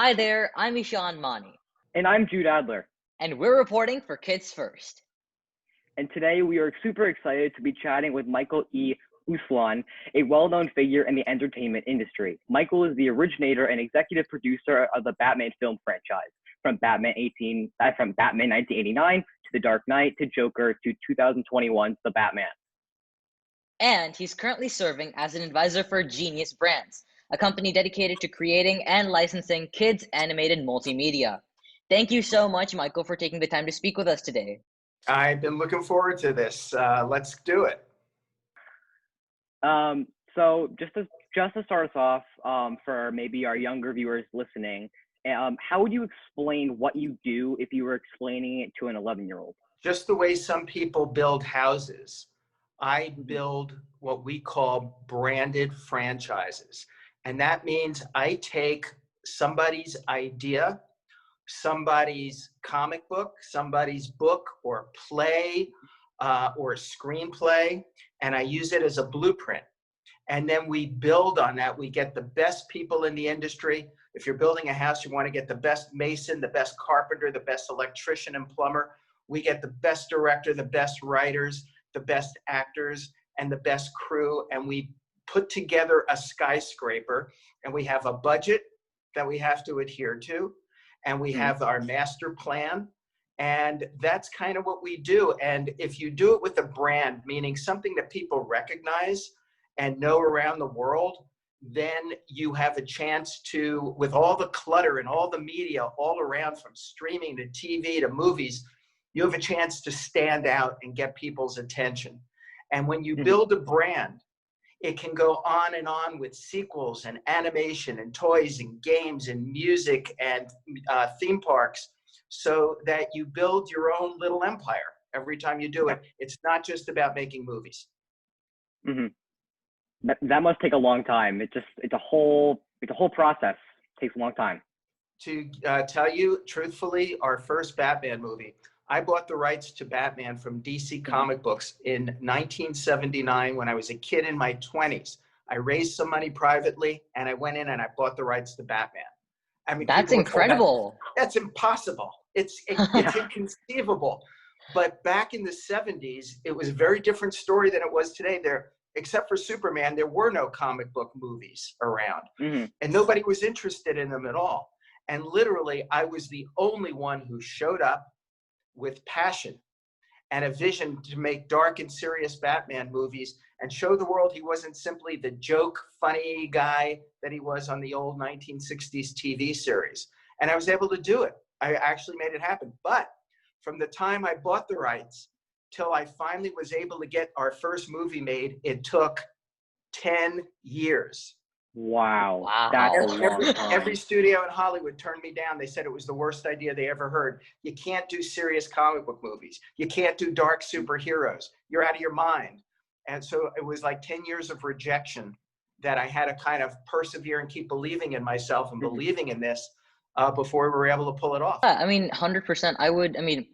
Hi there, I'm Eshaan M, And I'm Jude Adler. and we're reporting for Kids First. And today we are super excited to be chatting with Michael E. Uslan, a well-known figure in the entertainment industry. Michael is the originator and executive producer of the Batman film franchise, from Batman 1989 to The Dark Knight to Joker to 2021's The Batman. And he's currently serving as an advisor for Genius Brands, a company dedicated to creating and licensing kids animated multimedia. Thank you so much, Michael, for taking the time to speak with us today. I've been looking forward to this. Let's do it. So just to start us off, for maybe our younger viewers listening, how would you explain what you do if you were explaining it to an 11-year-old? Just the way some people build houses, I build what we call branded franchises. And that means I take somebody's idea, somebody's comic book, somebody's book or play or screenplay, and I use it as a blueprint. And then we build on that. We get the best people in the industry. If you're building a house, you want to get the best mason, the best carpenter, the best electrician and plumber. We get the best director, the best writers, the best actors, and the best crew. And we put together a skyscraper, and we have a budget that we have to adhere to. And we have our master plan. And that's kind of what we do. And if you do it with a brand, meaning something that people recognize and know around the world, then you have a chance to, with all the clutter and all the media all around, from streaming to TV to movies, you have a chance to stand out and get people's attention. And when you build a brand, it can go on with sequels and animation and toys and games and music and theme parks, so that you build your own little empire every time you do it. It's not just about making movies. Mm-hmm. That must take a long time. It's a whole process. It takes a long time. To tell you truthfully, our first Batman movie, I bought the rights to Batman from DC Comic Books in 1979 when I was a kid in my 20s. I raised some money privately, and I went in and I bought the rights to Batman. I mean, That's incredible. That's impossible. It's inconceivable. But back in the 70s, it was a very different story than it was today. Except for Superman, there were no comic book movies around, and nobody was interested in them at all. And literally, I was the only one who showed up with passion and a vision to make dark and serious Batman movies and show the world he wasn't simply the joke, funny guy that he was on the old 1960s TV series. And I was able to do it. I actually made it happen. But from the time I bought the rights till I finally was able to get our first movie made, it took 10 years. Wow. That's a long time. Every studio in Hollywood turned me down. They said it was the worst idea they ever heard. You can't do serious comic book movies. You can't do dark superheroes. You're out of your mind. And so it was like 10 years of rejection that I had to kind of persevere and keep believing in myself and believing in this before we were able to pull it off. I mean, 100%.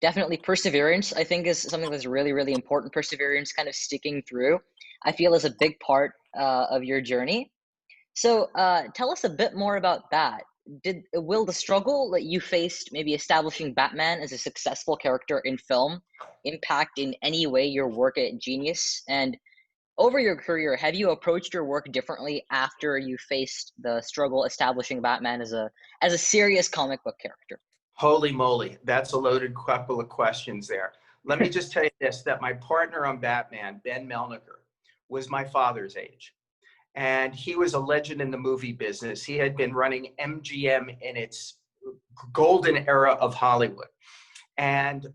Definitely perseverance, I think, is something that's really, really important. Perseverance, kind of sticking through, I feel, is a big part of your journey. So tell us a bit more about that. Will the struggle that you faced maybe establishing Batman as a successful character in film impact in any way your work at Genius? And over your career, have you approached your work differently after you faced the struggle establishing Batman as a serious comic book character? Holy moly, that's a loaded couple of questions there. Let me just tell you this, that my partner on Batman, Ben Melniker, was my father's age. And he was a legend in the movie business. He had been running MGM in its golden era of Hollywood. And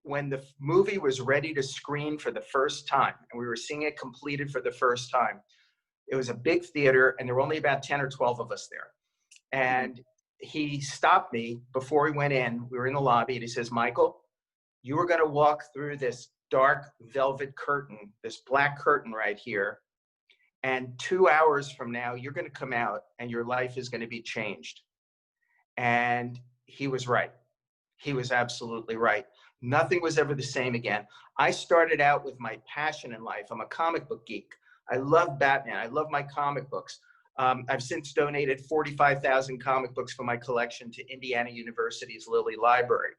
when the movie was ready to screen for the first time, and we were seeing it completed for the first time, it was a big theater, and there were only about 10 or 12 of us there. And he stopped me before we went in. We were in the lobby, and he says, "Michael, you are going to walk through this dark velvet curtain, this black curtain right here. And 2 hours from now, you're going to come out and your life is going to be changed." And he was right. He was absolutely right. Nothing was ever the same again. I started out with my passion in life. I'm a comic book geek. I love Batman. I love my comic books. I've since donated 45,000 comic books from my collection to Indiana University's Lilly Library.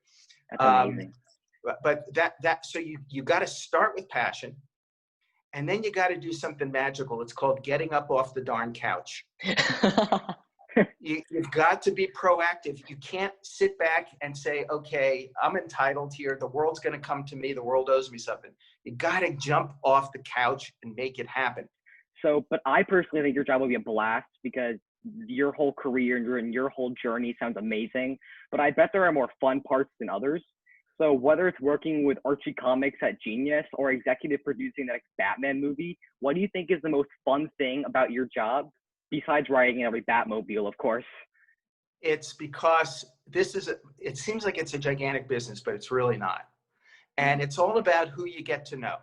That's amazing. But so you got to start with passion, and then you got to do something magical. It's called getting up off the darn couch. You've got to be proactive. You can't sit back and say, okay, I'm entitled here. The world's going to come to me. The world owes me something. You got to jump off the couch and make it happen. So, but I personally think your job will be a blast because your whole career and your whole journey sounds amazing. But I bet there are more fun parts than others. So whether it's working with Archie Comics at Genius or executive producing the next Batman movie, what do you think is the most fun thing about your job besides riding in every Batmobile, of course? It's because it seems like it's a gigantic business, but it's really not. And it's all about who you get to know.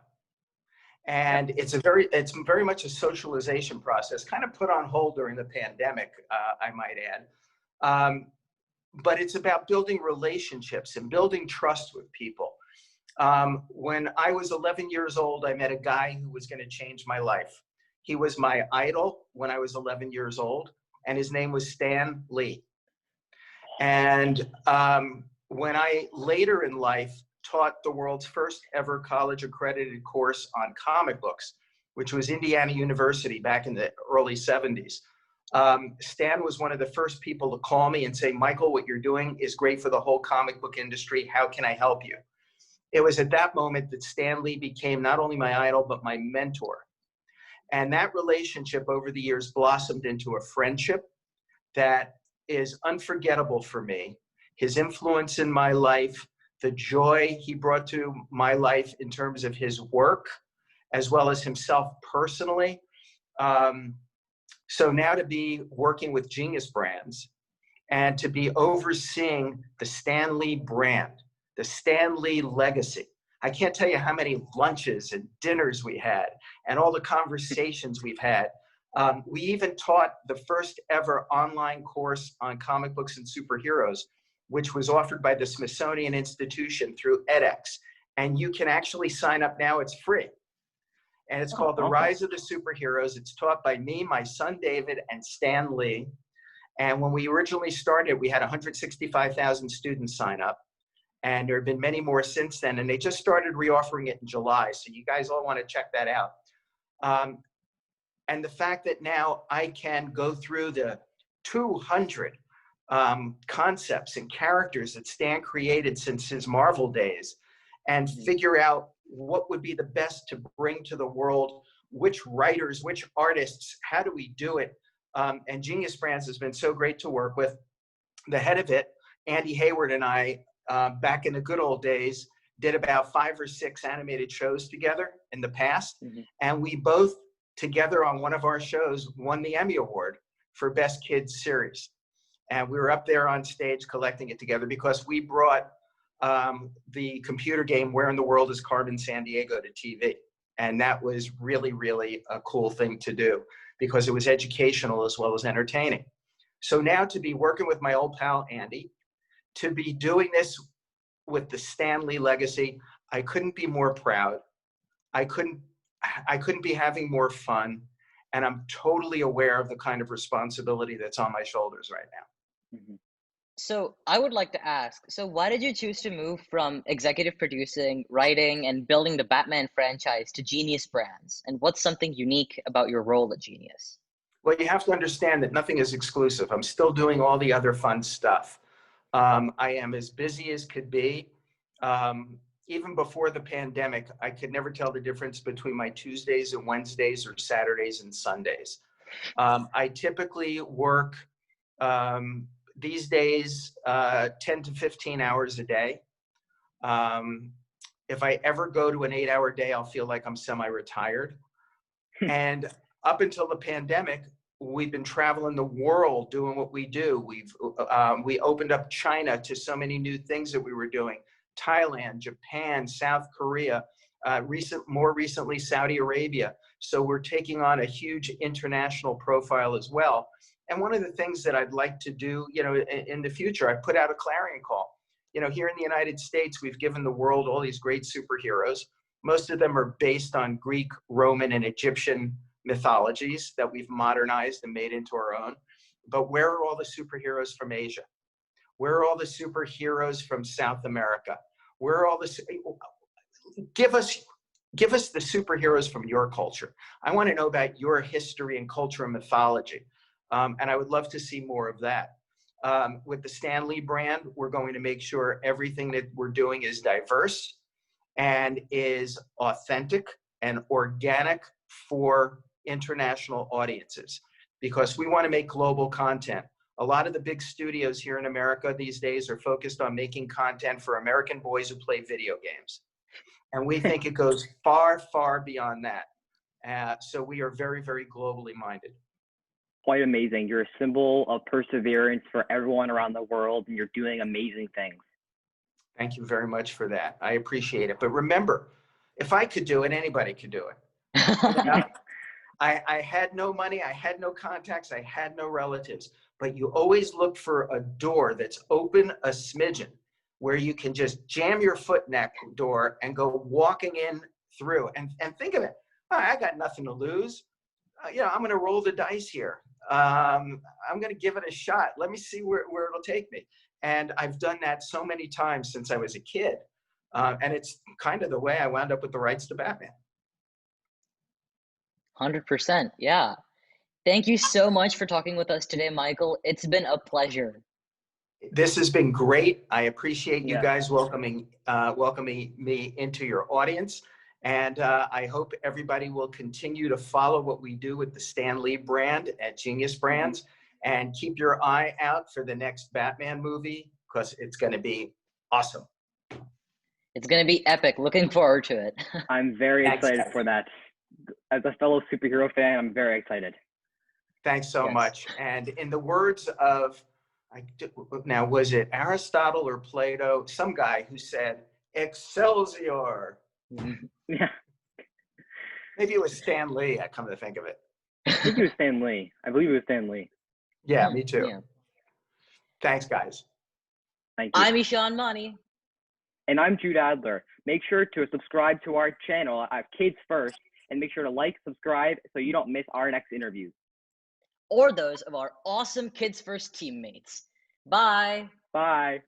And it's very much a socialization process, kind of put on hold during the pandemic, I might add. But it's about building relationships and building trust with people. When I was 11 years old, I met a guy who was going to change my life. He was my idol when I was 11 years old, and his name was Stan Lee. And when I later in life taught the world's first ever college accredited course on comic books, which was Indiana University back in the early 70s. Stan was one of the first people to call me and say, Michael, what you're doing is great for the whole comic book industry. How can I help you? It was at that moment that Stan Lee became not only my idol, but my mentor. And that relationship over the years blossomed into a friendship that is unforgettable for me. His influence in my life, the joy he brought to my life in terms of his work, as well as himself personally. So now to be working with Genius Brands and to be overseeing the Stan Lee brand, the Stan Lee legacy. I can't tell you how many lunches and dinners we had and all the conversations we've had. We even taught the first ever online course on comic books and superheroes, which was offered by the Smithsonian Institution through edX. And you can actually sign up now, it's free. And it's called The Rise of the Superheroes. It's taught by me, my son David, and Stan Lee. And when we originally started, we had 165,000 students sign up. And there have been many more since then. And they just started reoffering it in July. So you guys all want to check that out. And the fact that now I can go through the 200 concepts and characters that Stan created since his Marvel days and figure out what would be the best to bring to the world, which writers, which artists, how do we do it? And Genius Brands has been so great to work with. The head of it, Andy Hayward, and I, back in the good old days, did about 5 or 6 animated shows together in the past. And we both together on one of our shows won the Emmy Award for Best Kids Series. And we were up there on stage collecting it together because we brought the computer game Where in the World is Carmen Sandiego to TV. And that was really, really a cool thing to do because it was educational as well as entertaining. So now to be working with my old pal, Andy, to be doing this with the Stan Lee legacy, I couldn't be more proud. I couldn't be having more fun. And I'm totally aware of the kind of responsibility that's on my shoulders right now. So I would like to ask, so why did you choose to move from executive producing, writing, and building the Batman franchise to Genius Brands? And what's something unique about your role at Genius? Well, you have to understand that nothing is exclusive. I'm still doing all the other fun stuff. I am as busy as could be. Even before the pandemic, I could never tell the difference between my Tuesdays and Wednesdays or Saturdays and Sundays. I typically work these days 10 to 15 hours a day. If I ever go to an 8-hour day, I'll feel like I'm semi-retired. And up until the pandemic, we've been traveling the world doing what we do. We opened up China to so many new things that we were doing. Thailand, Japan, South Korea, more recently Saudi Arabia. So we're taking on a huge international profile as well. And one of the things that I'd like to do, in the future, I put out a clarion call. Here in the United States, we've given the world all these great superheroes. Most of them are based on Greek, Roman, and Egyptian mythologies that we've modernized and made into our own. But where are all the superheroes from Asia? Where are all the superheroes from South America? Where are all the, give us the superheroes from your culture. I want to know about your history and culture and mythology. And I would love to see more of that. With the Stan Lee brand, we're going to make sure everything that we're doing is diverse and is authentic and organic for international audiences, because we want to make global content. A lot of the big studios here in America these days are focused on making content for American boys who play video games. And we think it goes far, far beyond that. So we are very, very globally minded. Quite amazing. You're a symbol of perseverance for everyone around the world, and you're doing amazing things. Thank you very much for that. I appreciate it. But remember, if I could do it, anybody could do it. You know, I had no money, I had no contacts, I had no relatives. But you always look for a door that's open a smidgen, where you can just jam your foot in that door and go walking in through. And think of it, oh, I got nothing to lose. You know, I'm going to roll the dice here. I'm going to give it a shot. Let me see where it'll take me. And I've done that so many times since I was a kid. And it's kind of the way I wound up with the rights to Batman. 100%. Yeah. Thank you so much for talking with us today, Michael. It's been a pleasure. This has been great. I appreciate you Yeah. guys welcoming me into your audience. And I hope everybody will continue to follow what we do with the Stan Lee brand at Genius Brands, and keep your eye out for the next Batman movie, because it's going to be awesome. It's going to be epic. Looking forward to it. I'm very excited for that. As a fellow superhero fan, I'm very excited. Thanks so Yes. much. And in the words of, now was it Aristotle or Plato? Some guy who said, "Excelsior." Yeah. Maybe it was Stan Lee, I come to think of it. I think it was Stan Lee. I believe it was Stan Lee. Yeah, me too. Yeah. Thanks, guys. Thank you. I'm Eshaan M. And I'm Jude Adler. Make sure to subscribe to our channel at Kids First, and make sure to like, subscribe, so you don't miss our next interviews. Or those of our awesome Kids First teammates. Bye. Bye.